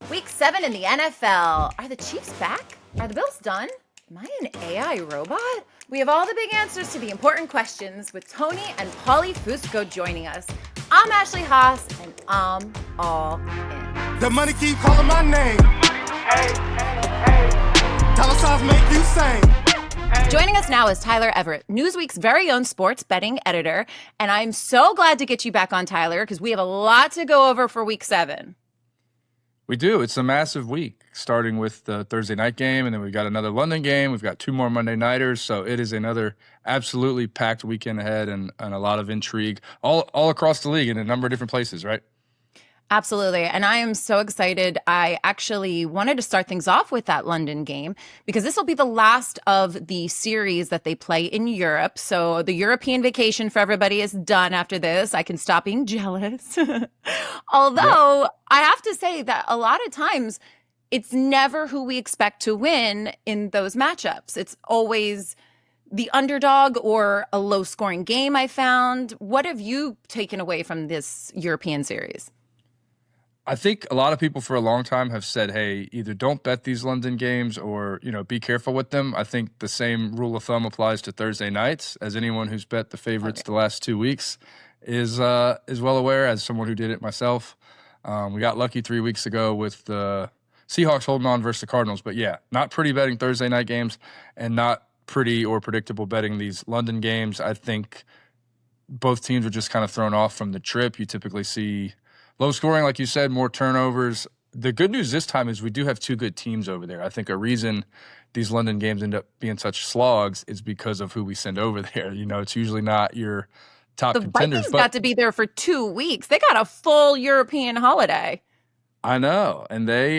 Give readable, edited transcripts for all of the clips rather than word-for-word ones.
Week 7 in the NFL. Are the Chiefs back? Are the Bills done? Am I an AI robot? We have all the big answers to the important questions with Tony and Paulie Fusco joining us. I'm Ashley Haas, and I'm all in. The money keep calling my name. Dollar signs make you sing. Joining us now is Tyler Everett, Newsweek's very own sports betting editor. And I'm so glad to get you back on, Tyler, because we have a lot to go over for Week 7. We do. It's a massive week, starting with the Thursday night game, and then we've got another London game. We've got 2 more Monday nighters, so it is another absolutely packed weekend ahead and a lot of intrigue all across the league in a number of different places, right? Absolutely. And I am so excited. I actually wanted to start things off with that London game because this will be the last of the series that they play in Europe. So the European vacation for everybody is done after this. I can stop being jealous. Although I have to say that a lot of times it's never who we expect to win in those matchups. It's always the underdog or a low scoring game, I found. What have you taken away from this European series? I think a lot of people for a long time have said, hey, either don't bet these London games or, be careful with them. I think the same rule of thumb applies to Thursday nights, as anyone who's bet the favorites the last 2 weeks is well aware, as someone who did it myself. We got lucky 3 weeks ago with the Seahawks holding on versus the Cardinals. But yeah, not pretty betting Thursday night games and not pretty or predictable betting these London games. I think both teams were just kind of thrown off from the trip. You typically see low scoring, like you said, more turnovers. The good news this time is we do have 2 good teams over there. I think a reason these London games end up being such slogs is because of who we send over there. It's usually not your top contenders. Vikings got to be there for 2 weeks. They got a full European holiday. I know, and they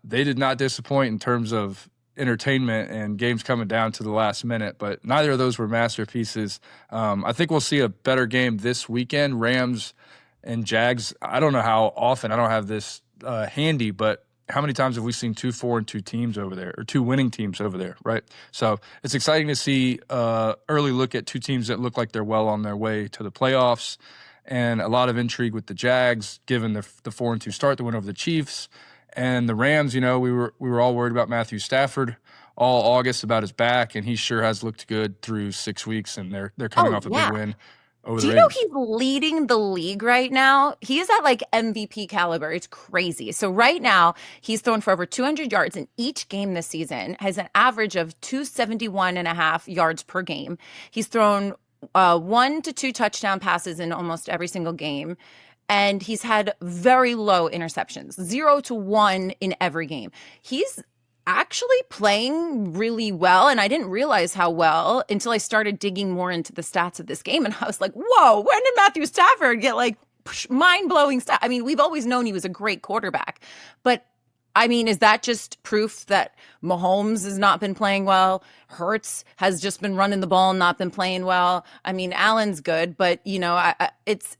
did not disappoint in terms of entertainment and games coming down to the last minute, but neither of those were masterpieces. I think we'll see a better game this weekend. Rams and Jags, I don't know how often, I don't have this handy, but how many times have we seen 2-4-2 teams over there, or 2 winning teams over there, right? So it's exciting to see early look at 2 teams that look like they're well on their way to the playoffs, and a lot of intrigue with the Jags, given the 4-2 start, the win over the Chiefs. And the Rams, we were all worried about Matthew Stafford all August about his back, and he sure has looked good through 6 weeks, and they're coming off a big win. Do you know he's leading the league right now? He is at like MVP caliber. It's crazy. So right now, he's thrown for over 200 yards in each game this season, has an average of 271.5 yards per game. He's thrown 1 to 2 touchdown passes in almost every single game. And he's had very low interceptions, 0 to 1 in every game. He's actually playing really well, and I didn't realize how well until I started digging more into the stats of this game, and I was like, whoa, when did Matthew Stafford get like mind-blowing stats? I mean, we've always known he was a great quarterback, but I mean, is that just proof that Mahomes has not been playing well? Hurts has just been running the ball and not been playing well. I mean, Allen's good, but it's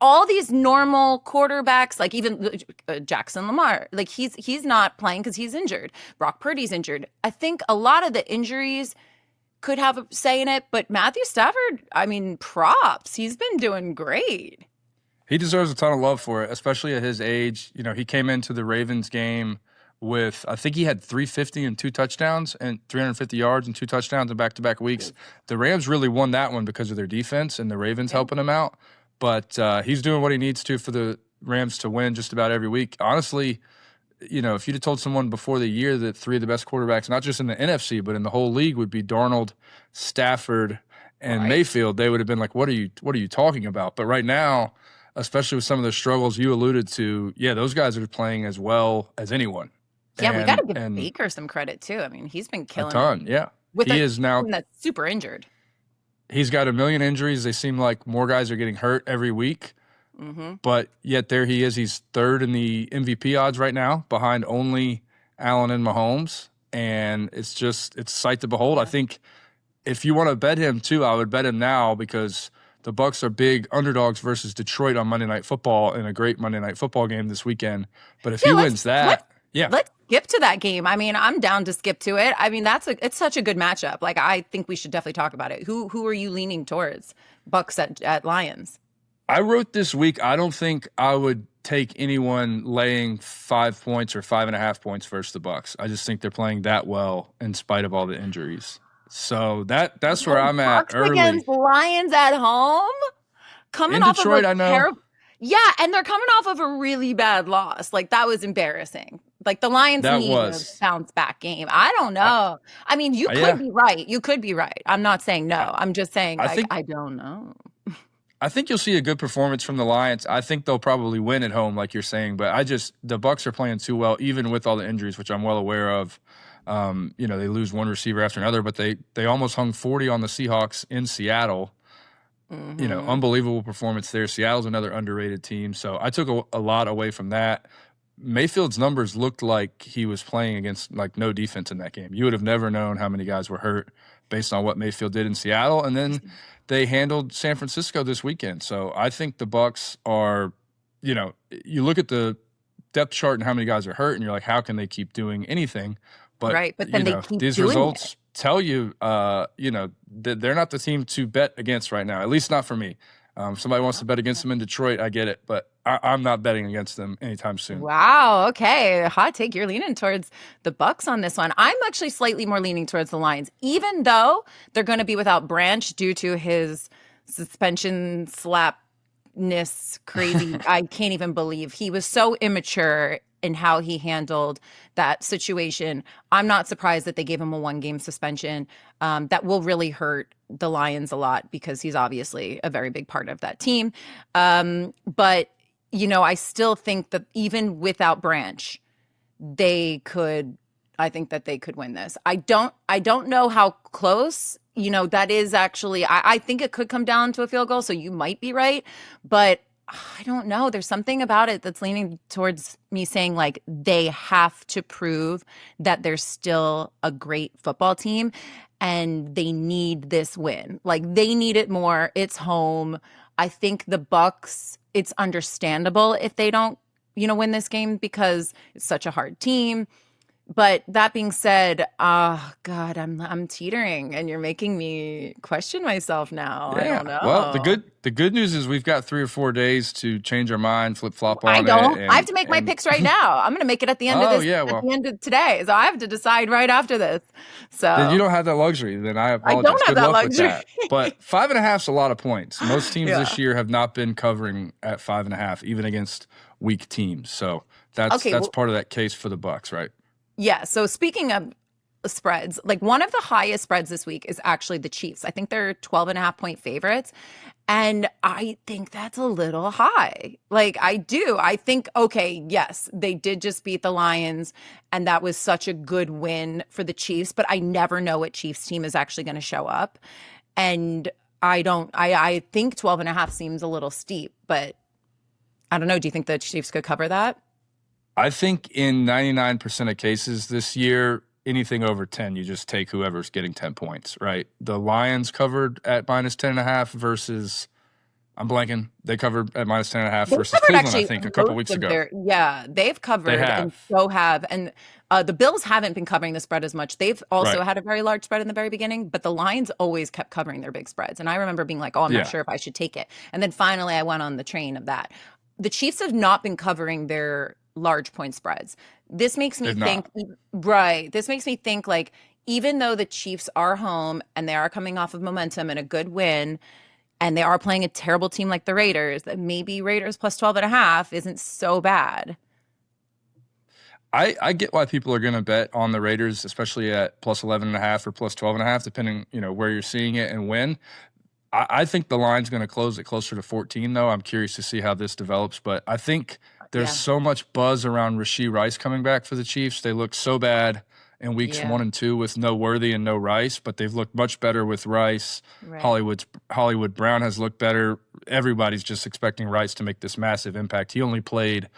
all these normal quarterbacks, like even Jackson Lamar, like he's not playing because he's injured. Brock Purdy's injured. I think a lot of the injuries could have a say in it, but Matthew Stafford, I mean, props. He's been doing great. He deserves a ton of love for it, especially at his age. He came into the Ravens game with, I think he had 350 and 2 touchdowns and 350 yards and 2 touchdowns in back-to-back weeks. The Rams really won that one because of their defense and the Ravens helping him out. But he's doing what he needs to for the Rams to win just about every week. Honestly, if you'd have told someone before the year that 3 of the best quarterbacks, not just in the NFC, but in the whole league, would be Darnold, Stafford, and Mayfield, they would have been like, what are you talking about? But right now, especially with some of the struggles you alluded to, those guys are playing as well as anyone. Yeah, we got to give Baker some credit, too. I mean, he's been killing a ton, it. With he is now that's super injured. He's got a million injuries. They seem like more guys are getting hurt every week. Mm-hmm. But yet there he is. He's 3rd in the MVP odds right now, behind only Allen and Mahomes. And it's a sight to behold. I think if you want to bet him, too, I would bet him now because the Bucs are big underdogs versus Detroit on Monday Night Football in a great Monday Night Football game this weekend. But if he wins that, let's skip to that game. I mean, I'm down to skip to it. I mean, it's such a good matchup. Like, I think we should definitely talk about it. Who are you leaning towards? Bucs at Lions. I wrote this week, I don't think I would take anyone laying 5 points or 5.5 points versus the Bucs. I just think they're playing that well in spite of all the injuries. So that's where I'm at Bucs early. against Lions at home, coming In off Detroit, of I a know. terrible. Yeah, and they're coming off of a really bad loss. Like, that was embarrassing. Like, the Lions That need a was. bounce back game. I don't know. I mean, you could Yeah. be right. You could be right. I'm not saying no. I'm just saying, I like, think I don't know. I think you'll see a good performance from the Lions. I think they'll probably win at home, like you're saying. But the Bucs are playing too well, even with all the injuries, which I'm well aware of. They lose one receiver after another, but they almost hung 40 on the Seahawks in Seattle. Unbelievable performance there. Seattle's another underrated team. So I took a lot away from that. Mayfield's numbers looked like he was playing against like no defense in that game. You would have never known how many guys were hurt based on what Mayfield did in Seattle. And then they handled San Francisco this weekend. So I think the Bucs are, you look at the depth chart and how many guys are hurt, and you're like, how can they keep doing anything? But, right, but then they keep these doing results tell you, that they're not the team to bet against right now, at least not for me. If somebody wants to bet against them in Detroit, I get it, but I'm not betting against them anytime soon. Wow. Okay. Hot take. You're leaning towards the Bucs on this one. I'm actually slightly more leaning towards the Lions, even though they're going to be without Branch due to his suspension slapness. Crazy. I can't even believe he was so immature in how he handled that situation. I'm not surprised that they gave him a 1-game suspension. That will really hurt the Lions a lot because he's obviously a very big part of that team. But I still think that even without Branch, I think that they could win this. I don't know how close, that is actually, I think it could come down to a field goal. So you might be right, but I don't know. There's something about it that's leaning towards me saying like they have to prove that they're still a great football team and they need this win. Like they need it more. It's home. I think the Bucs, it's understandable if they don't, win this game because it's such a hard team. But that being said, oh God, I'm teetering, and you're making me question myself now. Yeah. I don't know. Well, the good news is we've got 3 or 4 days to change our mind, flip flop on I don't. it. I have to make my picks right now. I'm going to make it at the end of this. At the end of today, so I have to decide right after this. So then you don't have that luxury. Then I apologize. I don't have good that luck luxury. with that. But 5.5 is a lot of points. Most teams this year have not been covering at 5.5, even against weak teams. So that's part of that case for the Bucs, right? Yeah. So speaking of spreads, like one of the highest spreads this week is actually the Chiefs. I think they're 12.5-point favorites. And I think that's a little high. Like I do. I think, okay, yes, they did just beat the Lions and that was such a good win for the Chiefs, but I never know what Chiefs team is actually going to show up. And I think 12.5 seems a little steep, but I don't know. Do you think the Chiefs could cover that? I think in 99% of cases this year, anything over 10, you just take whoever's getting 10 points, right? The Lions covered at minus 10.5 versus, I'm blanking, they covered at minus 10.5 versus Cleveland, I think, a couple weeks ago. They've covered and so have. And the Bills haven't been covering the spread as much. They've also had a very large spread in the very beginning, but the Lions always kept covering their big spreads. And I remember being like, I'm not sure if I should take it. And then finally I went on the train of that. The Chiefs have not been covering their large point spreads. This makes me think, this makes me think like, even though the Chiefs are home and they are coming off of momentum and a good win, and they are playing a terrible team like the Raiders, that maybe Raiders plus 12.5 isn't so bad. I get why people are going to bet on the Raiders, especially at plus 11.5 or plus 12.5, depending, where you're seeing it and when. I think the line's going to close it closer to 14, though. I'm curious to see how this develops, but I think there's so much buzz around Rashee Rice coming back for the Chiefs. They looked so bad in weeks 1 and 2 with no Worthy and no Rice, but they've looked much better with Rice. Right. Hollywood Brown has looked better. Everybody's just expecting Rice to make this massive impact. He only played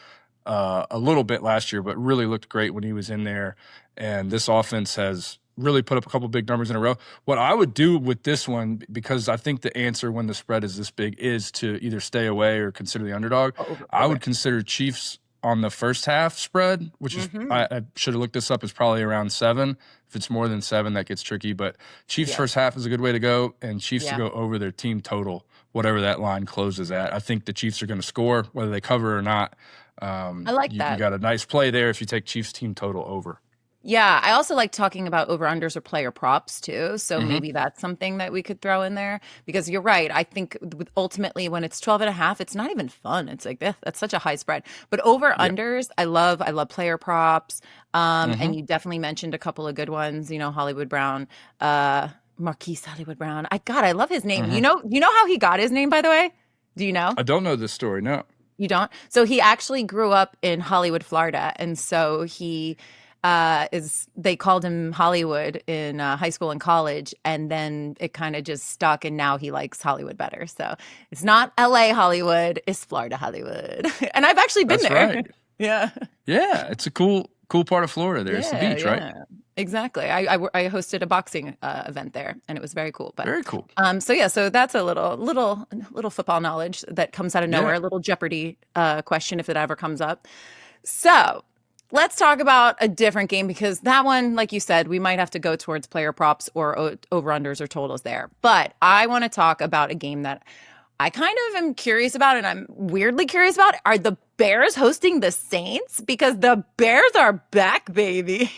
a little bit last year, but really looked great when he was in there. And this offense has really put up a couple big numbers in a row. What I would do with this one, because I think the answer when the spread is this big is to either stay away or consider the underdog. I would consider Chiefs on the first half spread, which is, I should have looked this up, is probably around 7. If it's more than 7, that gets tricky. But Chiefs first half is a good way to go, and Chiefs to go over their team total whatever that line closes at. I think the Chiefs are going to score, whether they cover or not. I like that. You got a nice play there if you take Chiefs team total over. Yeah, I also like talking about over-unders or player props too. So maybe that's something that we could throw in there because you're right. I think ultimately when it's 12.5, it's not even fun. It's like, that's such a high spread. But over-unders, I love player props. And you definitely mentioned a couple of good ones, Hollywood Brown, Marquise Hollywood Brown. I love his name. You know how he got his name, by the way? Do you know? I don't know this story, no. You don't? So he actually grew up in Hollywood, Florida. And so he they called him Hollywood in high school and college, and then it kind of just stuck, and now he likes Hollywood better. So it's not LA Hollywood, it's Florida Hollywood. And I've actually been That's there. Right. Yeah. Yeah, it's a cool part of Florida there. It's the beach, right? Exactly. I hosted a boxing event there, and it was very cool. But very cool. So that's a little football knowledge that comes out of nowhere, a little Jeopardy question if it ever comes up. So let's talk about a different game because that one, like you said, we might have to go towards player props or over-unders or totals there. But I want to talk about a game that I kind of am curious about and I'm weirdly curious about. Are the Bears hosting the Saints? Because the Bears are back, baby.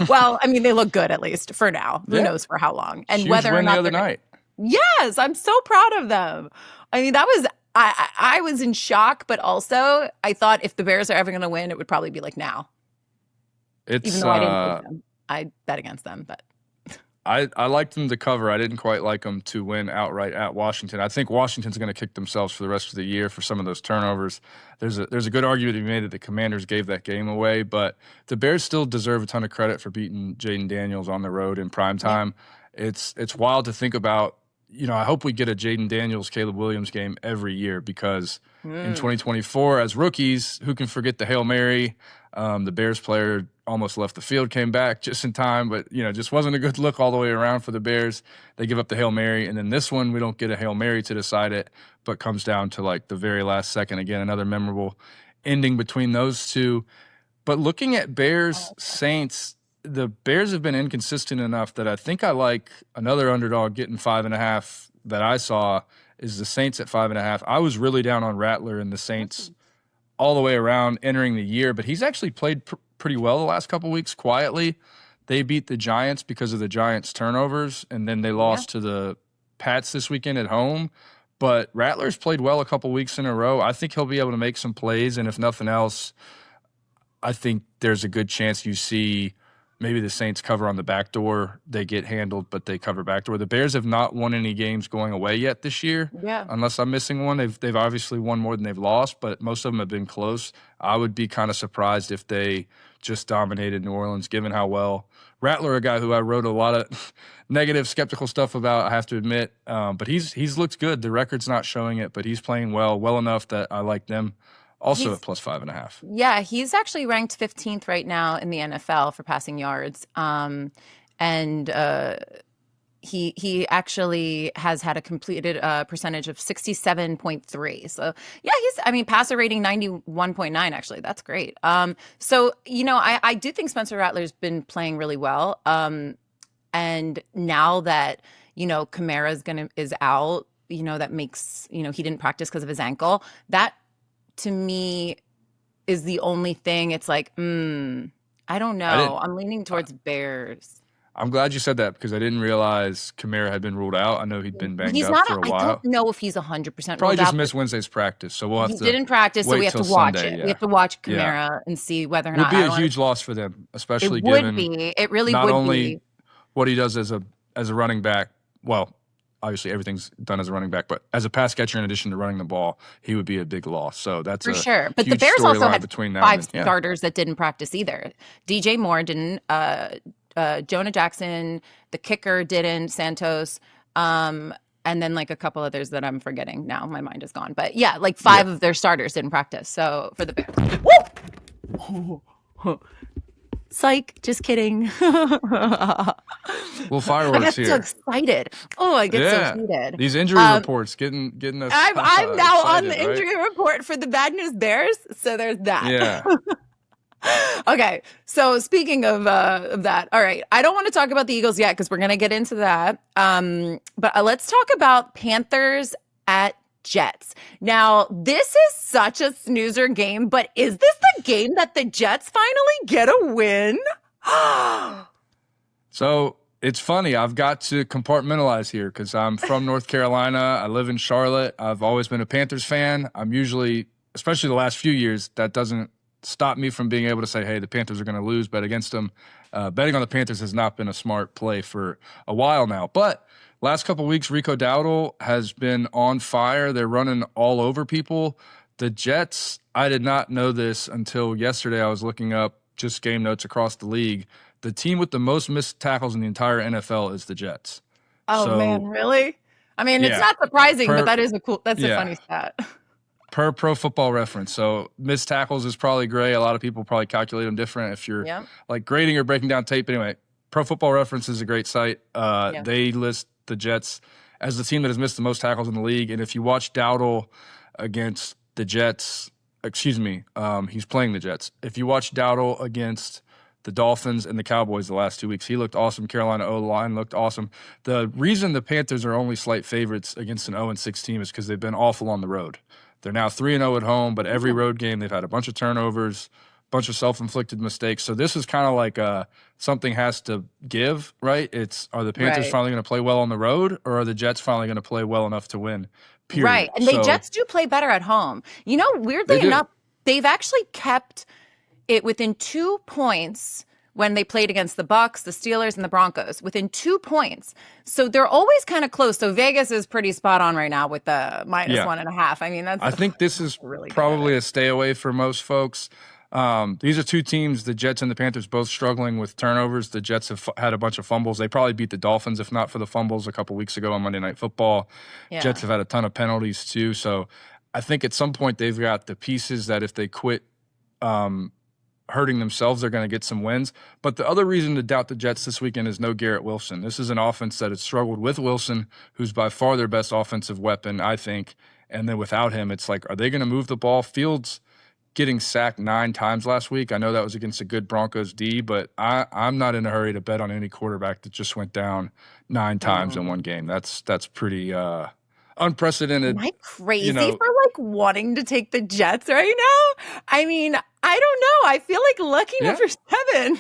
Well, I mean, they look good at least for now. Who knows for how long? And huge whether or win not the other night. Yes, I'm so proud of them. I mean, that was I was in shock, but also I thought if the Bears are ever going to win, it would probably be like now. Even though I didn't pick them. I bet against them, but I liked them to cover. I didn't quite like them to win outright at Washington. I think Washington's going to kick themselves for the rest of the year for some of those turnovers. There's a good argument to be made that the Commanders gave that game away, but the Bears still deserve a ton of credit for beating Jaden Daniels on the road in primetime. Yeah. It's wild to think about. I hope we get a Jaden Daniels, Caleb Williams game every year because in 2024, as rookies, who can forget the Hail Mary? The Bears player almost left the field, came back just in time, but, just wasn't a good look all the way around for the Bears. They give up the Hail Mary, and then this one, we don't get a Hail Mary to decide it, but comes down to, like, the very last second. Again, another memorable ending between those two. But looking at Bears-Saints, the Bears have been inconsistent enough that I think I like another underdog getting 5.5 that I saw is the Saints at 5.5. I was really down on Rattler and the Saints all the way around entering the year, but he's actually played pretty well the last couple weeks quietly. They beat the Giants because of the Giants' turnovers, and then they lost to the Pats this weekend at home. But Rattler's played well a couple weeks in a row. I think he'll be able to make some plays, and if nothing else, I think there's a good chance you see maybe the Saints cover on the back door. They get handled, but they cover back door. The Bears have not won any games going away yet this year. Yeah. Unless I'm missing one. They've obviously won more than they've lost, but most of them have been close. I would be kind of surprised if they just dominated New Orleans, given how well Rattler, a guy who I wrote a lot of negative, skeptical stuff about, I have to admit. But he's looked good. The record's not showing it, but he's playing well enough that I like them. Also at plus 5.5. Yeah, he's actually ranked 15th right now in the NFL for passing yards. He actually has had a completed percentage of 67.3. So yeah, passer rating 91.9. Actually, that's great. I do think Spencer Rattler's been playing really well. And now that Kamara is out, that makes he didn't practice because of his ankle. That to me is the only thing. It's like, I don't know. I'm leaning towards Bears. I'm glad you said that because I didn't realize Kamara had been ruled out. I know he'd been banged up for a while. I don't know if he's 100% Probably just missed Wednesday's practice, so we'll have to. He didn't practice, so we have to watch Sunday, it. yeah. We have to watch Kamara and see whether or not. It would be a huge loss for them, especially given it really would be. Not only what he does as a running back. Well, obviously everything's done as a running back, but as a pass catcher, in addition to running the ball, he would be a big loss. So that's for sure. But the Bears also had 5 starters that didn't practice either. DJ Moore didn't. Jonah Jackson, the kicker didn't. Santos, and then like a couple others that I'm forgetting now. My mind is gone. But yeah, like 5 of their starters didn't practice. So for the Bears. Woo! Psych, just kidding. Well, fireworks here. I get so excited. Oh, I get so heated. These injury reports getting us. I'm now excited, on the injury report for the Bad News Bears. So there's that. Yeah. Okay, so speaking of that, all right, I don't want to talk about the Eagles yet because we're going to get into that. But let's talk about Panthers at Jets. Now, this is such a snoozer game, but is this the game that the Jets finally get a win? So it's funny. I've got to compartmentalize here because I'm from North Carolina. I live in Charlotte. I've always been a Panthers fan. I'm usually, especially the last few years, that doesn't stop me from being able to say, hey, the Panthers are going to lose, bet against them. Betting on the Panthers has not been a smart play for a while now. But last couple of weeks, Rico Dowdle has been on fire. They're running all over people. The Jets, I did not know this until yesterday. I was looking up just game notes across the league. The team with the most missed tackles in the entire NFL is the Jets. Oh, man, really? I mean, it's not surprising, but that's a funny stat. Per Pro Football Reference. So missed tackles is probably gray. A lot of people probably calculate them different if you're like grading or breaking down tape. But anyway, Pro Football Reference is a great site. They list the Jets as the team that has missed the most tackles in the league. And if you watch Dowdle against the Jets, he's playing the Jets. If you watch Dowdle against the Dolphins and the Cowboys the last 2 weeks, he looked awesome. Carolina O-line looked awesome. The reason the Panthers are only slight favorites against an 0-6 team is because they've been awful on the road. They're now 3-0 at home, but every road game they've had a bunch of turnovers, a bunch of self-inflicted mistakes. So this is kind of like something has to give, right? Are the Panthers finally going to play well on the road, or are the Jets finally going to play well enough to win? Period. Right, and the Jets do play better at home. You know, weirdly enough, they've actually kept it within 2 points when they played against the Bucs, the Steelers, and the Broncos, within 2 points. So they're always kind of close. So Vegas is pretty spot on right now with the -1.5. I mean, I think this is really probably a stay away for most folks. These are two teams, the Jets and the Panthers, both struggling with turnovers. The Jets have had a bunch of fumbles. They probably beat the Dolphins, if not for the fumbles, a couple weeks ago on Monday Night Football. Yeah. Jets have had a ton of penalties too. So I think at some point they've got the pieces that if they quit hurting themselves, they're going to get some wins. But the other reason to doubt the Jets this weekend is no Garrett Wilson. This is an offense that has struggled with Wilson, who's by far their best offensive weapon, I think. And then without him, it's like, are they going to move the ball? Fields getting sacked 9 times last week. I know that was against a good Broncos D, but I'm not in a hurry to bet on any quarterback that just went down 9 times in one game. That's pretty unprecedented. Am I crazy for like wanting to take the Jets right now? I mean, I don't know. I feel like lucky number 7.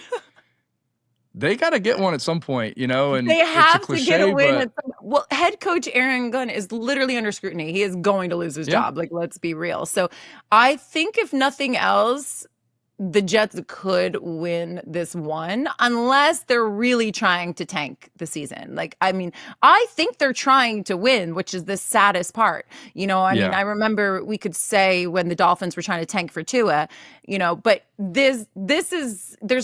They got to get one at some point, and they have cliche, to get a win. Well, head coach Aaron Gunn is literally under scrutiny. He is going to lose his job. Like, let's be real. So I think if nothing else, the Jets could win this one unless they're really trying to tank the season. Like, I mean, I think they're trying to win, which is the saddest part. I mean, I remember we could say when the Dolphins were trying to tank for Tua, but there's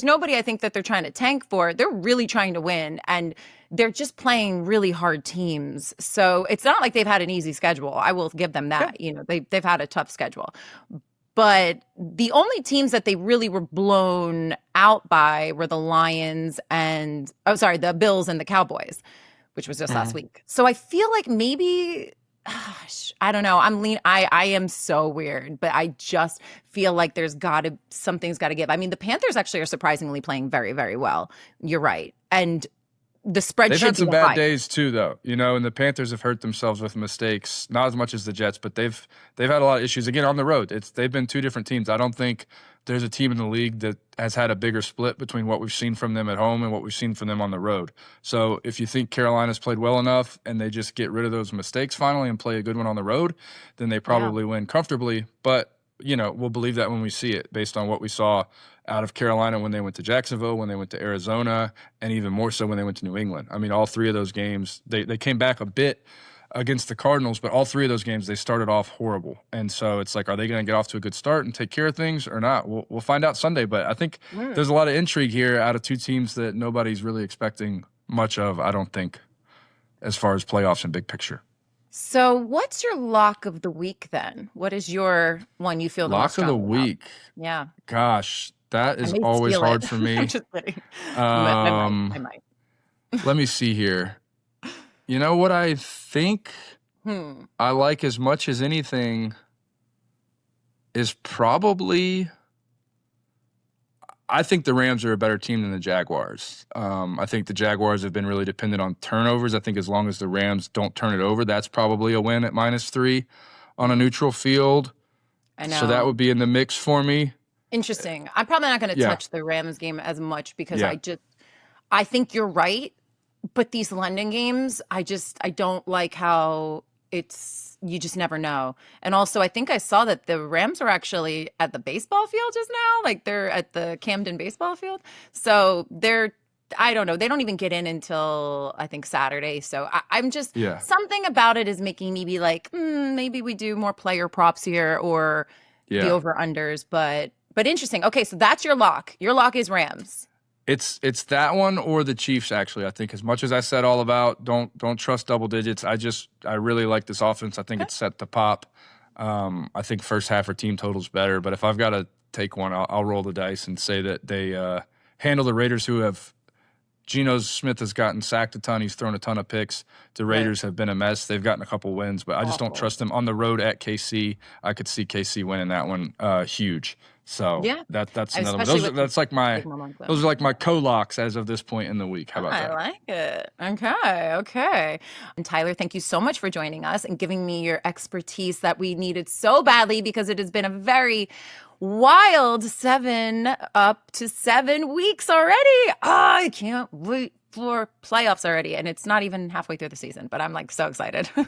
nobody I think that they're trying to tank for. They're really trying to win, and they're just playing really hard teams. So it's not like they've had an easy schedule. I will give them that. They've had a tough schedule. But the only teams that they really were blown out by were the Lions and the Bills and the Cowboys, which was just last week. So I feel like maybe, I don't know. I am so weird, but I just feel like something's got to give. I mean, the Panthers actually are surprisingly playing very, very well. You're right. And the spread they've should had some be bad high. days too, though. And the Panthers have hurt themselves with mistakes, not as much as the Jets, but they've had a lot of issues again on the road. They've been 2 different teams. I don't think there's a team in the league that has had a bigger split between what we've seen from them at home and what we've seen from them on the road. So if you think Carolina's played well enough and they just get rid of those mistakes finally and play a good one on the road, then they probably win comfortably. But we'll believe that when we see it based on what we saw out of Carolina when they went to Jacksonville, when they went to Arizona, and even more so when they went to New England. I mean, all 3 of those games, they came back a bit against the Cardinals, but all 3 of those games, they started off horrible. And so it's like, are they going to get off to a good start and take care of things or not? We'll find out Sunday. But I think there's a lot of intrigue here out of 2 teams that nobody's really expecting much of, I don't think, as far as playoffs and big picture. So what's your lock of the week then? What is your one you feel the most lock of the strongly about? week? Yeah. Gosh, that is always hard for me. I'm just kidding. I might. Let me see here. You know what I think I like as much as anything is probably I think the Rams are a better team than the Jaguars. I think the Jaguars have been really dependent on turnovers. I think as long as the Rams don't turn it over, that's probably a win at -3 on a neutral field. I know. So that would be in the mix for me. Interesting. I'm probably not going to touch the Rams game as much because I think you're right. But these London games, I don't like how you just never know. And also, I think I saw that the Rams are actually at the baseball field just now. Like they're at the Camden baseball field. So I don't know. They don't even get in until I think Saturday. So I'm just, something about it is making me be like, maybe we do more player props here or the over-unders. But interesting. Okay, so that's your lock. Your lock is Rams. It's that one or the Chiefs, actually. I think as much as I said all about don't trust double digits, I really like this offense. I think it's set to pop. I think first half or team total's better. But if I've got to take one, I'll roll the dice and say that they handle the Raiders, who have Geno Smith has gotten sacked a ton. He's thrown a ton of picks. The Raiders have been a mess. They've gotten a couple wins, but I just don't trust them. On the road at KC, I could see KC winning that one huge. So that's another one. Those are like my co-locks as of this point in the week. How about that? I like it. Okay. And Tyler, thank you so much for joining us and giving me your expertise that we needed so badly because it has been a very wild 7 up to 7 weeks already. I can't wait for playoffs already. And it's not even halfway through the season, but I'm like so excited. A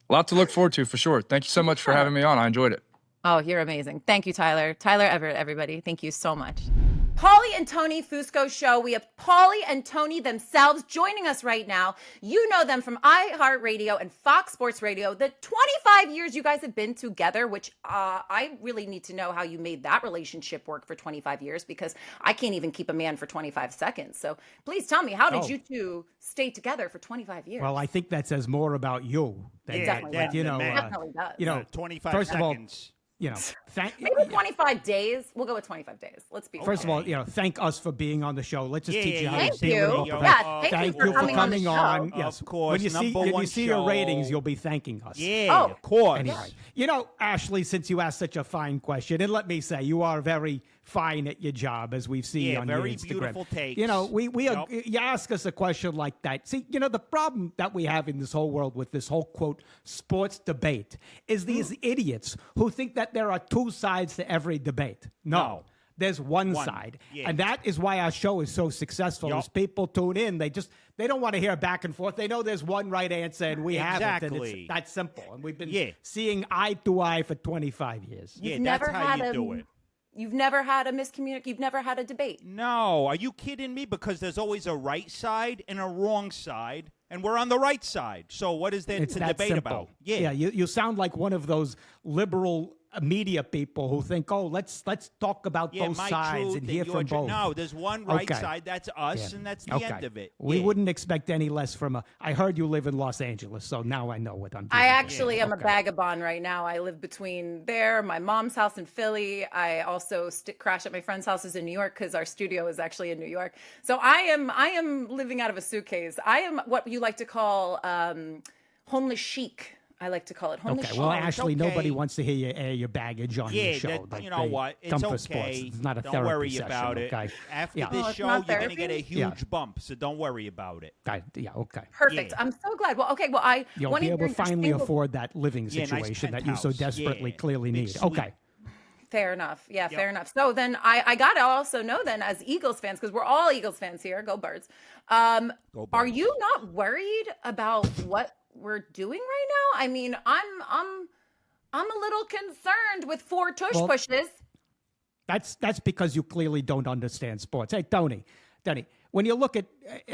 lot to look forward to for sure. Thank you so much for having me on. I enjoyed it. Oh, you're amazing. Thank you, Tyler. Tyler Everett, everybody. Thank you so much. Paulie and Tony Fusco show. We have Paulie and Tony themselves joining us right now. You know them from iHeartRadio and Fox Sports Radio. The 25 years you guys have been together, which I really need to know how you made that relationship work for 25 years because I can't even keep a man for 25 seconds. So please tell me, how did you two stay together for 25 years? Well, I think that says more about you. Than definitely does. Definitely does. 25 first seconds. Of all, maybe 25 days. We'll go with 25 days. Let's be first of all, thank us for being on the show. Let's just teach you how to be a little Thank you for coming on. Yes, of course. When you see your ratings, you'll be thanking us. Yeah, of course. Anyway, Ashley, since you asked such a fine question, and let me say, you are very fine at your job, as we've seen on your very Instagram. Beautiful takes. You ask us a question like that. See, the problem that we have in this whole world with this whole quote sports debate is these idiots who think that there are two sides to every debate. No. There's one side. Yeah. And that is why our show is so successful. As people tune in, they don't want to hear back and forth. They know there's one right answer and we have it. And it's that simple. And we've been seeing eye to eye for 25 years. That's how you do it. You've never had a miscommunication. You've never had a debate. No. Are you kidding me? Because there's always a right side and a wrong side, and we're on the right side. So what is there to debate about? Yeah. You sound like one of those liberal media people who think, let's talk about both sides and hear from both. No, there's one right side. That's us, and that's the end of it. We wouldn't expect any less from I heard you live in Los Angeles, so now I know what I'm doing. I actually am a vagabond right now. I live between my mom's house in Philly. I also crash at my friend's houses in New York because our studio is actually in New York. So I am living out of a suitcase. I am what you like to call homeless chic. I like to call it homeless. Okay, well, Ashley, nobody wants to hear you air your baggage on your show. You know what? It's okay. Sports. It's not a don't therapy worry session, about it. Okay? After this show, you're going to get a huge bump, so don't worry about it. Okay. Perfect. I'm so glad. Well, okay. Well, you'll be able to finally afford that living situation that you so desperately clearly need. Okay. Fair enough. Yeah, fair enough. So then I got to also know then as Eagles fans, because we're all Eagles fans here, go Birds. Go Birds. Are you not worried about what we're doing right now? I mean, I'm a little concerned with 4 tush pushes. That's because you clearly don't understand sports. Hey, Tony, when you look at,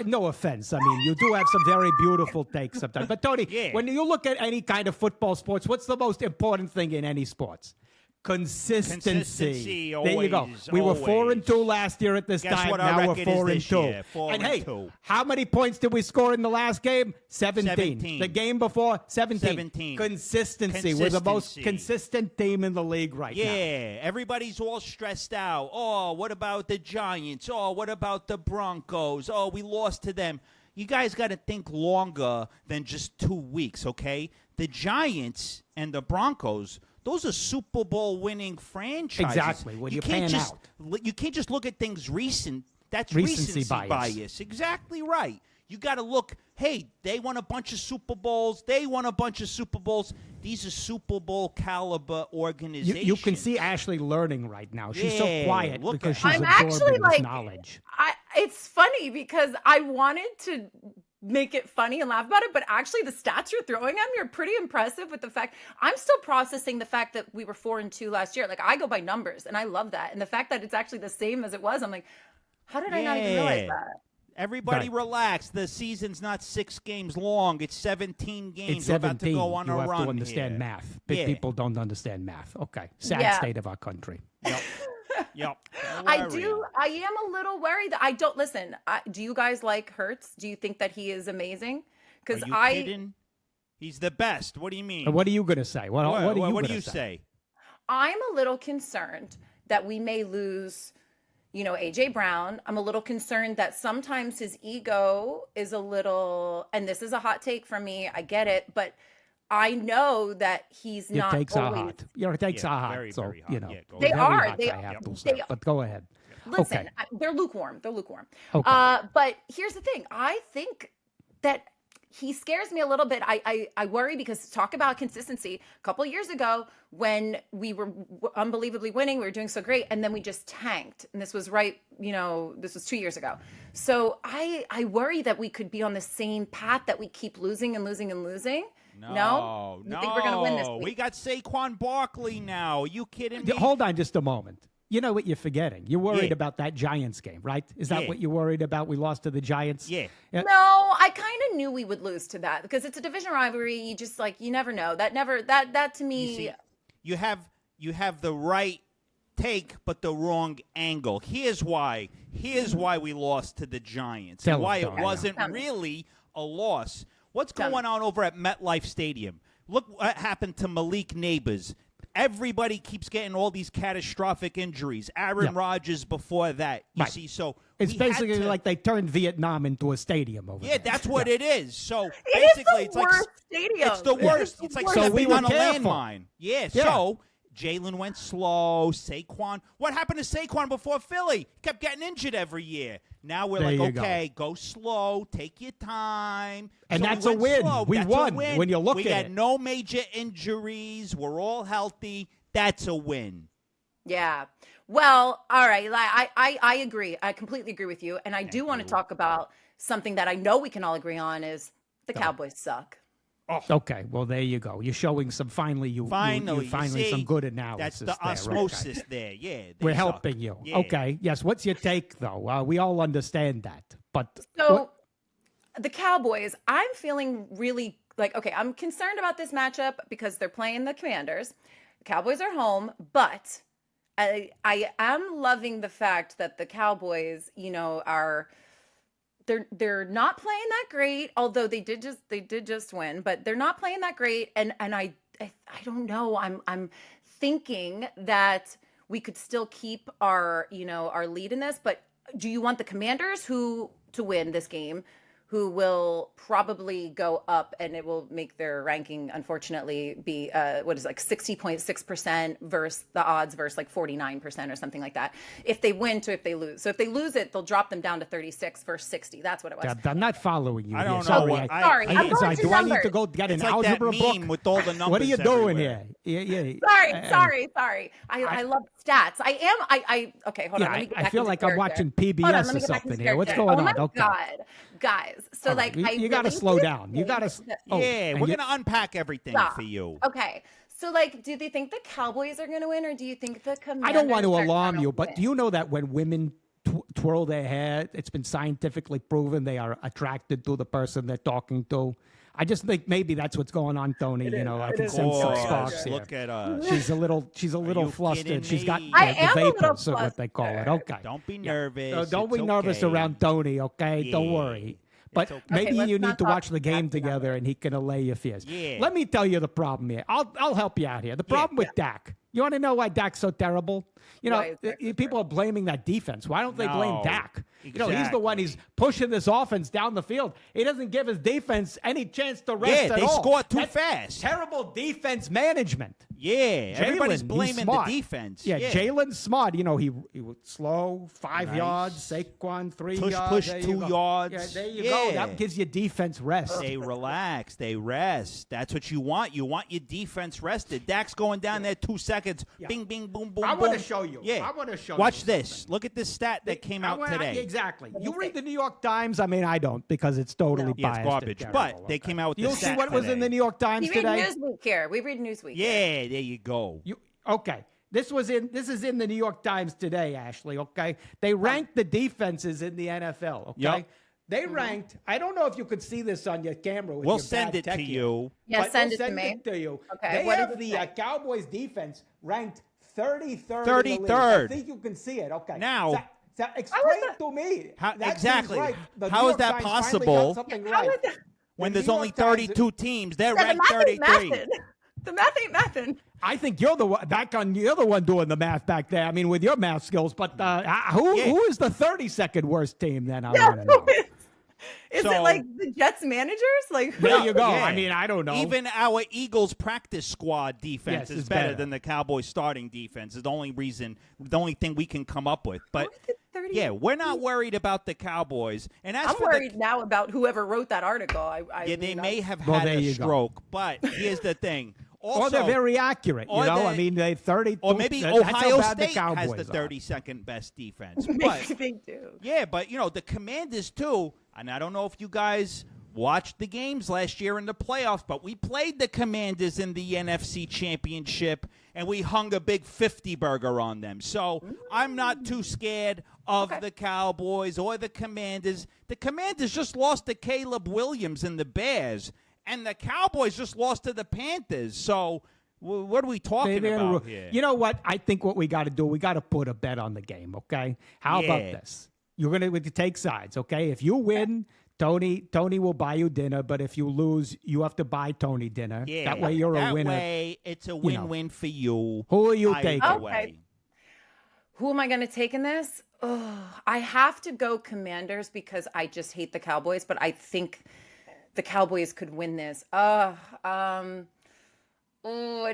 no offense, I mean, you do have some very beautiful takes sometimes. But Tony, when you look at any kind of football sports, what's the most important thing in any sports? Consistency. Always, there you go. We were 4-2 last year at this time. Now we're 4-2. And hey, how many points did we score in the last game? 17. The game before, 17. Consistency. We're the most consistent team in the league right now. Yeah, everybody's all stressed out. Oh, what about the Giants? Oh, what about the Broncos? Oh, we lost to them. You guys got to think longer than just 2 weeks, okay? The Giants and the Broncos, Those are Super Bowl winning franchises. Exactly. When you can't pan just out. you can't just look at things recent. That's Recency recency bias. Exactly right. You got to look. Hey, they won a bunch of Super Bowls. They won a bunch of Super Bowls. These are Super Bowl caliber organizations. You can see Ashley learning right now. She's so Yeah, quiet look because at she's her. I'm actually absorbing this like, knowledge. it's funny because I wanted to make it funny and laugh about it, but actually the stats you're throwing at me are pretty impressive with the fact I'm still processing the fact that we were 4-2 last year. Like, I go by numbers and I love that. And the fact that it's actually the same as it was, I'm like, how did I not even realize that? Everybody Right. relax. The season's not 6 games long. It's 17 games. It's We're about 17. to go on You a have run to understand here. math. Big Yeah. people don't understand math. Okay. Sad Yeah. state of our country. Yep. I am a little worried that I don't listen. Do you guys like Hurts? Do you think that he is amazing? Because Are you kidding? He's the best. What do you mean? And what are you going to say? What are you what do gonna you say? I'm a little concerned that we may lose, AJ Brown. I'm a little concerned that sometimes his ego is a little, and this is a hot take from me, I get it, but I know that he's Your not takes are always. hot. Your takes are hot. very, so, very hot. you know. Yeah, go They ahead. very are. hot, They- I have to they say. are. But go ahead. Listen, Okay. they're lukewarm. They're lukewarm. Okay. But here's the thing. I think that he scares me a little bit. I worry because talk about consistency. A couple of years ago, when we were unbelievably winning, we were doing so great, and then we just tanked. And this was this was 2 years ago. So I worry that we could be on the same path that we keep losing and losing and losing. No? You think we're going to win this week? We got Saquon Barkley now. Are you kidding me? Hold on just a moment. You know what you're forgetting? You're worried Yeah. about that Giants game, right? Is that Yeah. what you're worried about? We lost to the Giants? Yeah. No, I kind of knew we would lose to that because it's a division rivalry. You just you never know. That to me. You see, you have the right take, but the wrong angle. Here's why we lost to the Giants. Tell And why us, it Tony. wasn't Tell me. really a loss. What's Tell going me. on over at MetLife Stadium? Look what happened to Malik Neighbors. Everybody keeps getting all these catastrophic injuries. Aaron Yeah. Rodgers before that. You Right. see, so It's we had basically to- like they turned Vietnam into a stadium over Yeah, there. that's what it is. So It is basically, the it's like worst stadium. it's the worst. It's It's the like worst. So stepping we were on a careful. landmine. Yeah. Yeah. So Jalen went slow. Saquon. What happened to Saquon before Philly? Kept getting injured every year. Now we're There like, you go. okay, go slow, take your time. And So that's we a went win. slow. We That's won a win. when you look we at had it. no major injuries. We're all healthy. That's a win. Yeah. Well, all right. I agree. I completely agree with you. And I do want to talk about something that I know we can all agree on is the Cowboys suck. Okay, well there you go. You're showing some finally You finally see, some good analysis. That's the there. Okay. osmosis there. Yeah. they We're suck. helping you. Yeah. Okay. Yes. What's your take, though? We all understand that, but So the Cowboys, I'm feeling really okay, I'm concerned about this matchup because they're playing the Commanders. The Cowboys are home, but I am loving the fact that the Cowboys, are they're not playing that great, although they did just win, but they're not playing that great. And I don't know. I'm thinking that we could still keep our lead in this, but do you want the Commanders to win this game, who will probably go up, and it will make their ranking, unfortunately, be 60.6% versus the odds versus 49% or something like that. If they win to if they lose. So if they lose it, they'll drop them down to 36 versus 60. That's what it was. I'm not following you. I don't here. know. Sorry. I- Sorry, I'm going sorry. through Do I need to numbers. go get It's an like that algebra book? meme with all the numbers. What are you doing everywhere. here? Yeah. Sorry. I love stats. Okay, hold on. Let me get I back feel into like I'm character. watching Hold on, PBS let or me get back something into here. What's character. going Oh on? my Okay. God. Guys, so All right, I you got to really slow do down. You got to. think- Yeah, we're you- going to unpack everything Stop. for you. Okay. So do they think the Cowboys are going to win, or do you think the Commanders I don't want to are alarm gonna you, but win? do you know that when women twirl their hair, it's been scientifically proven they are attracted to the person they're talking to? I just think maybe that's what's going on, Tony. I can sense some Boy, sparks here. look at us. She's a little you flustered. kidding She's got me? the I am a little vapors, or what they call it. flustered. Okay. Don't be nervous. Don't It's be nervous okay. around Tony, okay? Don't Yeah. worry. But okay. maybe Okay, let's you not need to talk watch the game about that. together and he can allay your fears. Yeah. Let me tell you the problem here. I'll help you out here. The problem with Dak You want to know why Dak's so terrible? You know, Why is Dak so people are blaming that defense. Why don't they blame No, Dak? You know, he's the one. He's pushing this offense down the field. He doesn't give his defense any chance to rest Yeah, at they all. score too That's fast. Terrible defense management. Yeah, everybody's Jalen, blaming he's the smart. defense. Yeah, Jalen's smart. You know, he was slow, 5 Nice. yards, Saquon 3 Push, yards. push, there you 2 go. yards. Yeah, there you Yeah. go. That gives your defense rest. They relax. They rest. That's what you want. You want your defense rested. Dak's going down there 2 seconds. Bing, bing, boom, boom, I boom. want to show you. Yeah. I want to show Watch you. this. Look at this stat that came out today. Exactly. You read the New York Times. I mean, I don't because it's totally Yeah, biased. it's garbage. and But terrible, they okay. came out with You'll this see stat what was in the today. New York Times We read today. Newsweek here. We read Newsweek. Yeah, there you go. Okay. This is in the New York Times today, Ashley, okay? They ranked the defenses in the NFL, okay? Yep. They ranked, I don't know if you could see this on your camera. With We'll your send bad it tech to here, you. Yeah, but send we'll it to me. It to you. Okay, They what have does it the say? Cowboys defense ranked 33rd. 33rd. I think you can see it. Okay. Now- so explain to me. How- That exactly. seems right. The How New is York that Times finally got possible something How right. is that? When The there's New only York Times- 32 teams, they're Yeah, the ranked math ain't 33. mathin'. The math ain't mathin'. I think you're the one you're the one doing the math back there. I mean, with your math skills. But who is the 32nd worst team then? I want to know. Is So- it like the Jets managers? Like There you go. Yeah. I mean, I don't know. Even our Eagles practice squad defense Yes, is it's better better. than the Cowboys starting defense. Is the only thing we can come up with. But How is it 30? yeah, we're not worried about the Cowboys. And as I'm for worried now about whoever wrote that article. yeah, they may have Well, had there a you go. stroke. But here's the thing. Also, or they're very accurate. You or know, they- I mean, they 30. or maybe that's how Ohio bad the State has Cowboys the are. 32nd best defense. Maybe But they do. yeah, but you know, the Commanders too, and I don't know if you guys watched the games last year in the playoffs, but we played the Commanders in the NFC Championship and we hung a big 50 burger on them. So I'm not too scared of the Cowboys or the Commanders. The Commanders just lost to Caleb Williams and the Bears, and the Cowboys just lost to the Panthers. So what are we talking about here? You know what? I think what we got to do, we got to put a bet on the game, okay? How about Yeah. this? You're going to take sides, okay? If you win, Tony will buy you dinner, but if you lose, you have to buy Tony dinner. Yeah, That way you're a that winner. way it's a win-win for you. Who are you Either taking? Okay. way. Who am I going to take in this? I have to go Commanders because I just hate the Cowboys, but I think the Cowboys could win this. I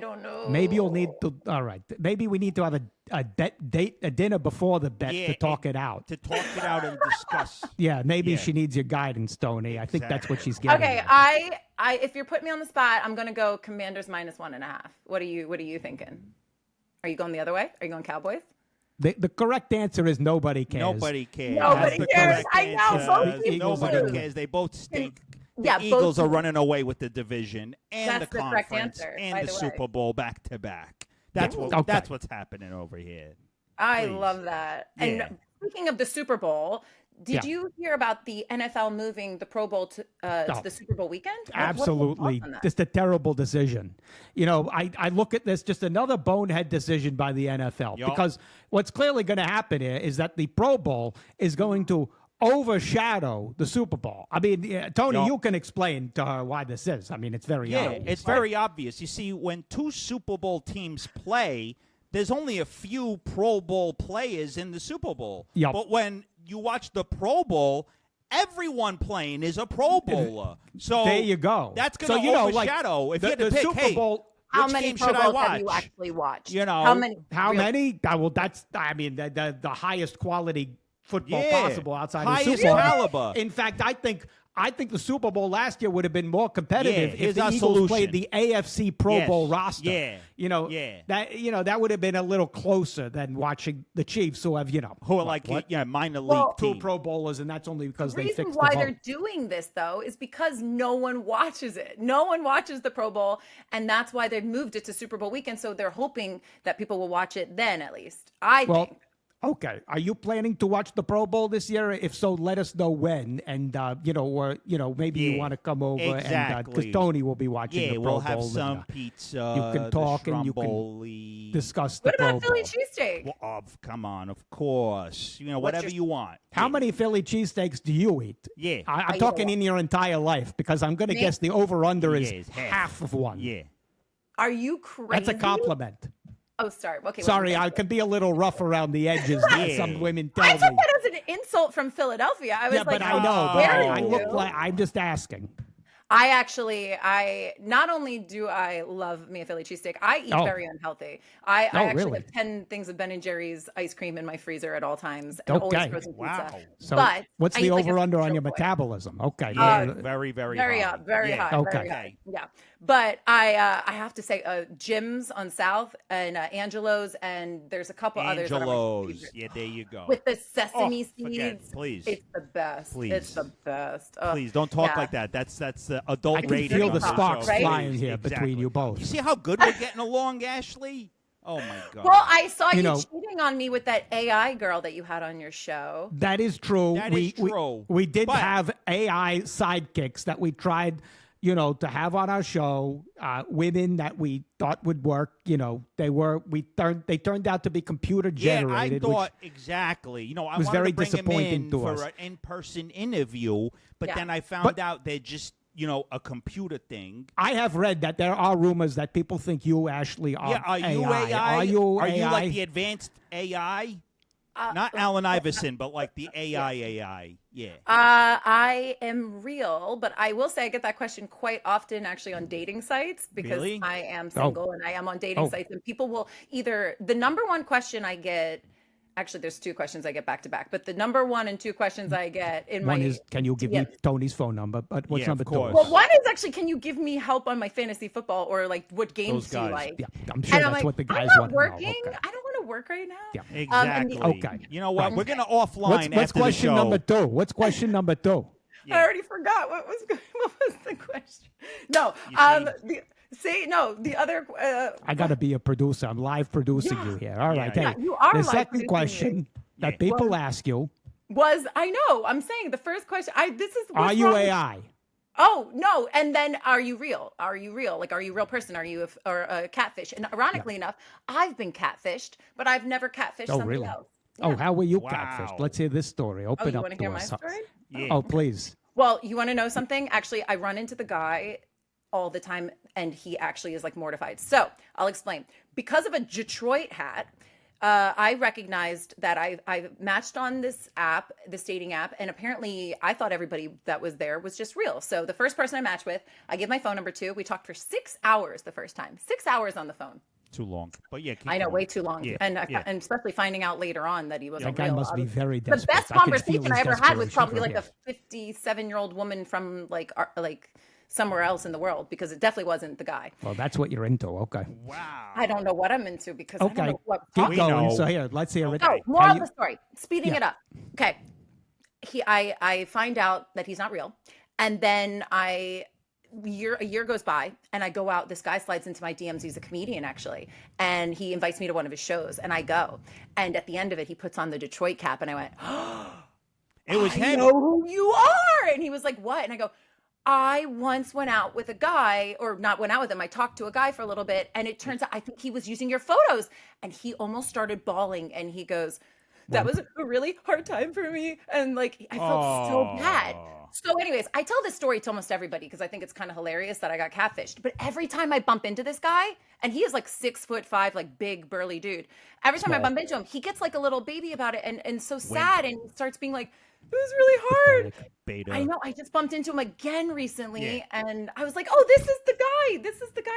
don't know. Maybe you'll need to. All right. Maybe we need to have a dinner before the bet Yeah, to talk it out. To talk it out and discuss. Yeah, maybe Yeah. she needs your guidance, Tony. I think that's what she's getting. Okay, at. I if you're putting me on the spot, I'm gonna go Commanders -1.5. What are you thinking? Are you going the other way? Are you going Cowboys? The correct answer is nobody cares. Nobody cares. Nobody That's the cares. correct I know, answer. both teams Nobody lose. cares. They both stink. The Yeah, both Eagles are teams. running away with the division and That's the the correct conference answer, and by the the way. Super Bowl back to back. That's what. Okay. That's what's happening over here. I Please. love that. Yeah. And speaking of the Super Bowl, did Yeah. you hear about the NFL moving the Pro Bowl to the Super Bowl weekend? What are your Absolutely. thoughts on that? Just a terrible decision. You know, I look at this just another bonehead decision by the NFL Yup. because what's clearly going to happen here is that the Pro Bowl is going to overshadow the Super Bowl. I mean, Tony, Yup. you can explain to her why this is. I mean, it's very Yeah, obvious. it's very obvious. You see, when two Super Bowl teams play, there's only a few Pro Bowl players in the Super Bowl. Yup. But when you watch the Pro Bowl, everyone playing is a Pro Bowler. So There you go. That's going So, to you know, like, overshadow. If the- you had to the pick, Super hey, Bowl- How which many game Pro should I Bowls watch? have you actually watched? You know, how many? How real- many? Well, that's, I mean, the highest quality football Yeah. possible outside of the Highest Super Bowl. caliber. In fact, I think the Super Bowl last year would have been more competitive Yeah, if here's the our Eagles solution. played the AFC Pro Yes. Bowl roster. Yeah. Yeah. That would have been a little closer than watching the Chiefs, who have who are like what? minor league Well, two team. Pro Bowlers, and that's only because The they reason fixed why the vote. they're doing this, though, is because no one watches it. No one watches the Pro Bowl, and that's why they've moved it to Super Bowl weekend. So they're hoping that people will watch it then, at least. I think. Okay. Are you planning to watch the Pro Bowl this year? If so, let us know when, and maybe you Yeah, want to come over, and exactly. because Tony will be watching Yeah, the Pro we'll have Bowl. some and, pizza. you can talk the and you can Stromboli. discuss the What Pro about Philly Bowl. cheesesteak? Well, come on, of course. Whatever your- you want. How Yeah. many Philly cheesesteaks do you eat? Yeah. I'm you talking know in your entire life because I'm going to Me? guess the over-under is Yeah, it's half of one. Yeah. Are you crazy? That's a compliment. Oh, sorry. Okay. Sorry, well, I can be a little rough around the edges. As some women tell I me. took that as an insult from Philadelphia. I was Yeah, like, but I know. how But dare I you? look like I'm just asking. I not only do I love me a Philly cheesesteak, I eat very unhealthy. I actually really? have 10 things of Ben and Jerry's ice cream in my freezer at all times, and always Okay. frozen Wow. pizza. So but what's I the eat like a over-under on your boy. metabolism? Okay. Very, very Very high. up, very Yeah. high, Okay. very high. Yeah, but I have to say, Jim's on South and Angelo's, and there's a couple others. That are my Angelo's. favorite. Yeah, there you go. With the sesame forget, seeds, please. it's the best. Please. It's the best. Ugh. Please don't talk Yeah. like that. That's adult I can rating. feel on the this sparks show. Right? flying Please. here Exactly. between you both. You see how good we're getting along, Ashley? Oh my God. Well, I saw you know- cheating on me with that AI girl that you had on your show. That is true. That is true. We did But- have AI sidekicks that we tried, to have on our show. Women that we thought would work. They turned out to be computer generated. Yeah, I thought exactly. I was wanted very to bring him disappointing in to for us. an in-person interview, but Yeah. then I found out they're just a computer thing. I have read that there are rumors that people think you, Ashley, are Yeah, are you AI? Are you Are AI? you like the advanced AI? Not Allen Iverson, but like the AI. Yeah. I am real, but I will say I get that question quite often actually on dating sites because Really? I am single and I am on dating sites, and people will either the number one question I get. Actually, there's two questions I get back to back, but the number one and two questions I get in One my is, can you give me DMs. Tony's phone number? But what's Yeah, number of two? course. Well, one is actually, can you give me help on my fantasy football or like what games do you guys. like? Yeah, I'm sure And that's I'm like, what the guys I'm want not working. to know. Okay. I don't want to work right now. Yeah. Exactly. Okay. You know what? We're gonna offline What's after the question show. number two? What's question number two? I already forgot what was the question. No, the other. I got to be a producer. I'm live producing you here. All right. yeah. Hey, You are the live second producing question that people ask you, I know. I'm saying the first question. This is. are what's you wrong with- AI? Oh no! And then, are you real? Are you real? Like, are you a real person? Are you a catfish? And ironically enough, I've been catfished, but I've never catfished somebody really? else. Oh, how were you Wow. catfished? Let's hear this story. Oh, Open you up want to to hear my us. story? Yeah. Oh, please. Well, you want to know something? Actually, I run into the guy all the time, and he actually is like mortified. So I'll explain. Because of a Detroit hat, I recognized that I matched on this app, this dating app, and apparently I thought everybody that was there was just real. So the first person I matched with, I give my phone number to. We talked for 6 hours the first time. 6 hours on the phone. Too long. But yeah, keep I know, going. way too long. Yeah, And yeah. and especially finding out later on that he wasn't That guy real. must be very The desperate. best I can feel conversation I his ever had was desperation probably from like a 57-year-old woman from like somewhere else in the world, because it definitely wasn't the guy. Well, that's what you're into. Okay. Wow. I don't know what I'm into because I Okay. don't know what Keep We going. know. So here, let's hear it. Oh, more Are of you- the story. Speeding it up. Okay. I find out that he's not real. And then a year goes by and I go out. This guy slides into my DMs. He's a comedian actually. And he invites me to one of his shows and I go. And at the end of it, he puts on the Detroit cap and I went, It was I him. know who you are. And he was like, what? And I go, I once went out with a guy, or not went out with him. I talked to a guy for a little bit, and it turns out I think he was using your photos. And he almost started bawling. And he goes, that was a really hard time for me. And like, I felt so bad. So anyways, I tell this story to almost everybody because I think it's kind of hilarious that I got catfished. But every time I bump into this guy, and he is like 6'5", like big burly dude. Every time I bump into him, he gets like a little baby about it and so sad, and he starts being like, it was really hard. Beta. I know. I just bumped into him again recently, Yeah. and I was like, "Oh, this is the guy. This is the guy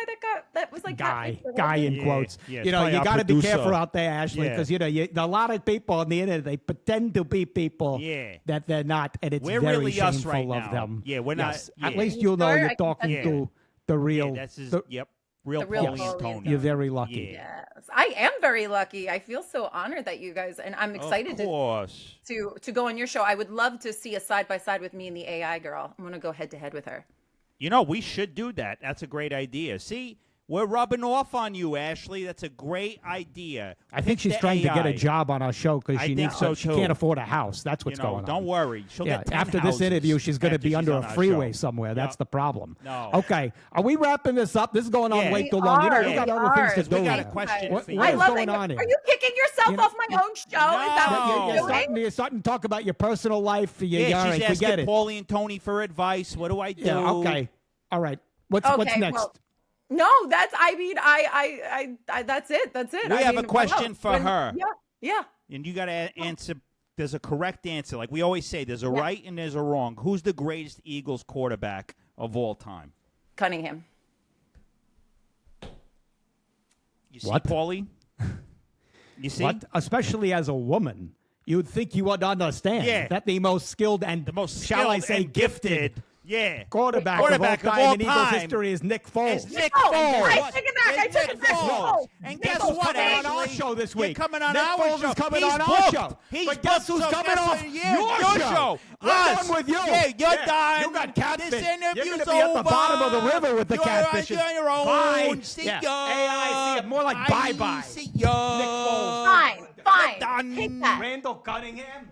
that was like Guy catfished." in quotes. Yeah, You know, play you our got to be producer. careful out there, Ashley, Yeah. because a lot of people on the internet, they pretend to be people Yeah. that they're not, and it's We're very really us shameful right of now. them. Yeah, we're not- Yes. At yeah. least you know Sure, I you're can talking touch to the real. Yeah, that's his, the- yep. Real The real Paulie and Paulie and Tony. You're very lucky. Yeah. Yes, I am very lucky. I feel so honored that you guys, and I'm excited Of course. to go on your show. I would love to see a side by side with me and the AI girl. I'm gonna go head to head with her. You know, we should do that. That's a great idea. See, we're rubbing off on you, Ashley. That's a great idea. I think Pick she's the trying to get a AI. job on our show because I she think needs so, she too. can't afford a house. That's what's You know, going on. don't worry. She'll Yeah, get 10 after this houses interview, she's going to after be she's under on a our freeway show. somewhere. That's Yep. the problem. No. Okay, are we wrapping this up? This is going on Yeah. way We too long. You know, are, you got we other things are. to do. We got a here. question What- for you. what I is love going that. on here? Are you kicking yourself You know, off my own show? Is that No. what You're you're doing? starting to talk about your personal life. Yeah, all she's right, we asking get it. Paulie and Tony for advice. What do I do? Yeah, okay. All right. What's Okay, next? well, No, that's. I mean, I that's it. That's it. We I have mean, a question for her. Yeah. And you got to answer. There's a correct answer. Like we always say, there's a right and there's a wrong. Who's the greatest Eagles quarterback of all time? Cunningham. You see, What? Paulie? You see? What? Especially as a woman, you would think you would understand that the most skilled and The most shall I skilled say, and gifted. Yeah. quarterback Quarterback of all of time all in Eagles time history is Nick Foles. It's Nick Foles. Foles. I take it back. I It's took it Nick back. Foles. Foles. And Nick guess Foles what, coming on our Ashley? show this You're week. coming on Nick our Foles show. is coming He's on our booked. show. He's But guess booked, who's so coming guess off what? Yeah, your show? We're Us. done with you. Yeah, you're done. You got catfish. This interview's You're going to be at the over. bottom of the river with the You're catfishes. on your own. Bye. See Yeah. ya. AIC, more like bye-bye. See ya. Nick Foles. Fine. Fine. Done. Take that. Randall Cunningham.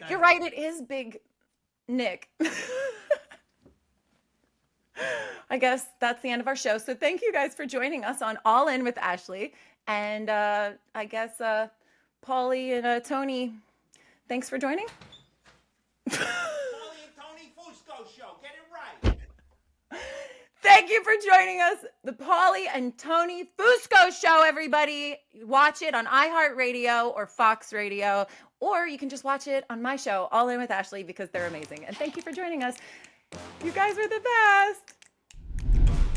You're right. It is Big Nick. I guess that's the end of our show. So thank you guys for joining us on All In with Ashley. And I guess Paulie and Tony, thanks for joining. Paulie and Tony Fusco show. Get it right. Thank you for joining us. The Paulie and Tony Fusco show, everybody. Watch it on iHeartRadio or Fox Radio, or you can just watch it on my show, All In with Ashley, because they're amazing. And thank you for joining us. You guys are the best.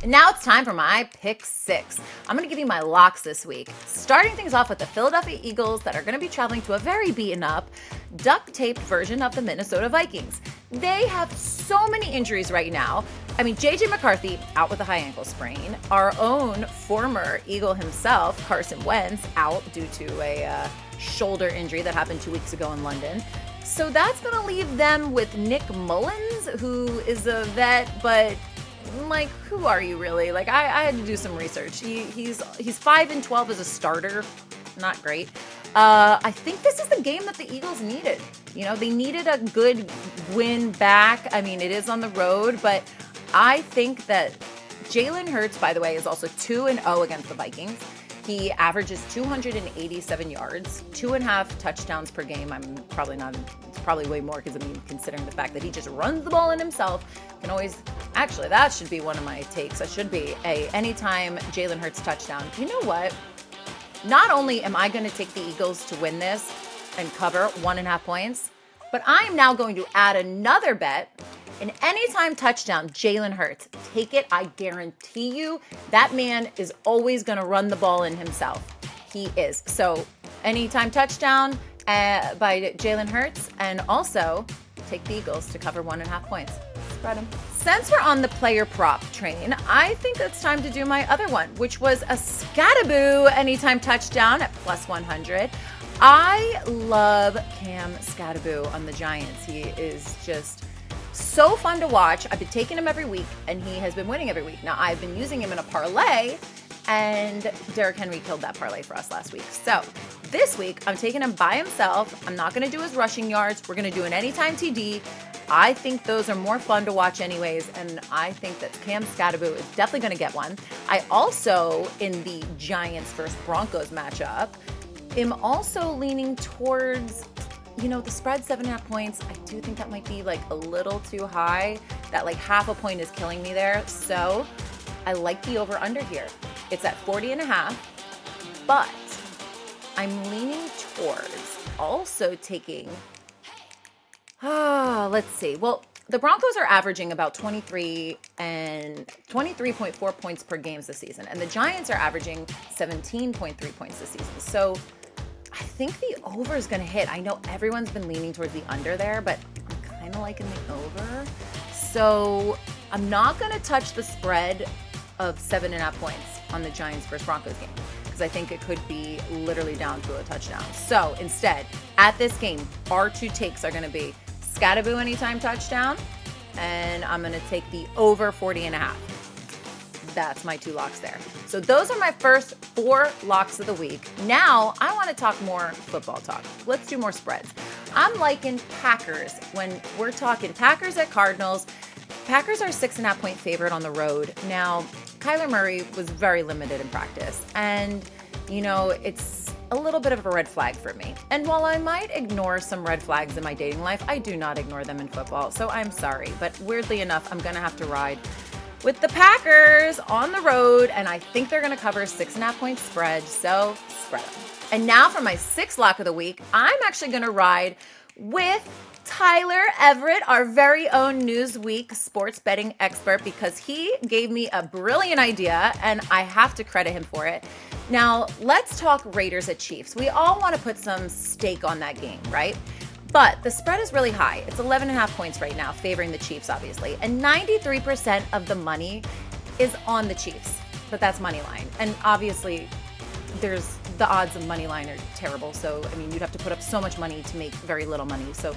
And now it's time for my pick six. I'm going to give you my locks this week. Starting things off with the Philadelphia Eagles that are going to be traveling to a very beaten up, duct-taped version of the Minnesota Vikings. They have so many injuries right now. I mean, J.J. McCarthy out with a high ankle sprain. Our own former Eagle himself, Carson Wentz, out due to a shoulder injury that happened 2 weeks ago in London. So that's going to leave them with Nick Mullins, who is a vet, but like, who are you really? Like, I had to do some research. He's 5-12 as a starter. Not great. I think this is the game that the Eagles needed. You know, they needed a good win back. I mean, it is on the road, but I think that Jalen Hurts, by the way, is also 2-0 against the Vikings. He averages 287 yards, 2.5 touchdowns per game. It's probably way more because, I mean, considering the fact that he just runs the ball in himself, actually, that should be one of my takes. That should be anytime Jalen Hurts touchdown. You know what? Not only am I going to take the Eagles to win this and cover 1.5 points, but I am now going to add another bet. An anytime touchdown, Jalen Hurts. Take it. I guarantee you that man is always going to run the ball in himself. He is. So anytime touchdown by Jalen Hurts, and also take the Eagles to cover 1.5 points. Spread them. Since we're on the player prop train, I think it's time to do my other one, which was a Scataboo anytime touchdown at +100. I love Cam Scataboo on the Giants. He is just so fun to watch. I've been taking him every week, and he has been winning every week. Now, I've been using him in a parlay, and Derrick Henry killed that parlay for us last week. So this week, I'm taking him by himself. I'm not going to do his rushing yards. We're going to do an anytime TD. I think those are more fun to watch anyways, and I think that Cam Scataboo is definitely going to get one. I also, in the Giants versus Broncos matchup, am also leaning towards, you know, the spread 7.5 points. I do think that might be like a little too high. That like 0.5 point is killing me there. So I like the over under here. It's at 40.5, but I'm leaning towards also taking, let's see. Well, the Broncos are averaging about 23.4 points per game this season, and the Giants are averaging 17.3 points this season. So I think the over is going to hit. I know everyone's been leaning towards the under there, but I'm kind of liking the over. So I'm not going to touch the spread of 7.5 points on the Giants versus Broncos game, because I think it could be literally down to a touchdown. So instead, at this game, our two takes are going to be Scataboo anytime touchdown, and I'm going to take the over 40.5. That's my two locks there. So those are my first 4 locks of the week. Now I want to talk more football talk. Let's do more spreads. I'm liking Packers when we're talking Packers at Cardinals. Packers are 6.5 point favorite on the road. Now, Kyler Murray was very limited in practice, and you know, it's a little bit of a red flag for me. And while I might ignore some red flags in my dating life, I do not ignore them in football. So I'm sorry, but weirdly enough, I'm going to have to ride with the Packers on the road, and I think they're going to cover 6.5-point spread, so spread them. And now for my 6th lock of the week, I'm actually going to ride with Tyler Everett, our very own Newsweek sports betting expert, because he gave me a brilliant idea, and I have to credit him for it. Now, let's talk Raiders at Chiefs. We all want to put some stake on that game, right? But the spread is really high. It's 11.5 points right now, favoring the Chiefs, obviously. And 93% of the money is on the Chiefs, but that's money line. And obviously, there's the odds of money line are terrible. So, I mean, you'd have to put up so much money to make very little money. So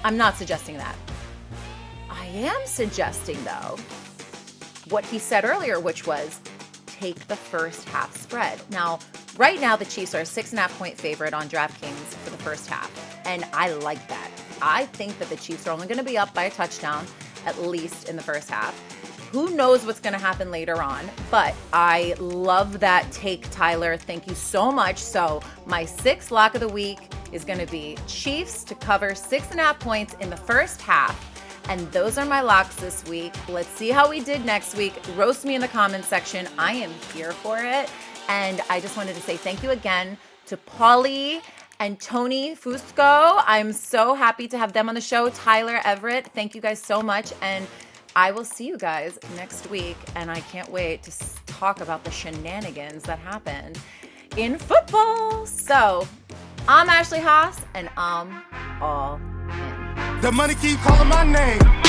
I'm not suggesting that. I am suggesting, though, what he said earlier, which was take the first half spread. Now, right now, the Chiefs are a 6.5-point favorite on DraftKings for the first half. And I like that. I think that the Chiefs are only going to be up by a touchdown, at least in the first half. Who knows what's going to happen later on, but I love that take, Tyler. Thank you so much. So my 6th lock of the week is going to be Chiefs to cover 6.5 points in the first half. And those are my locks this week. Let's see how we did next week. Roast me in the comments section. I am here for it. And I just wanted to say thank you again to Paulie and Tony Fusco. I'm so happy to have them on the show. Tyler Everett, thank you guys so much. And I will see you guys next week, and I can't wait to talk about the shenanigans that happened in football. So, I'm Ashley Haas, and I'm all in. The money keep calling my name.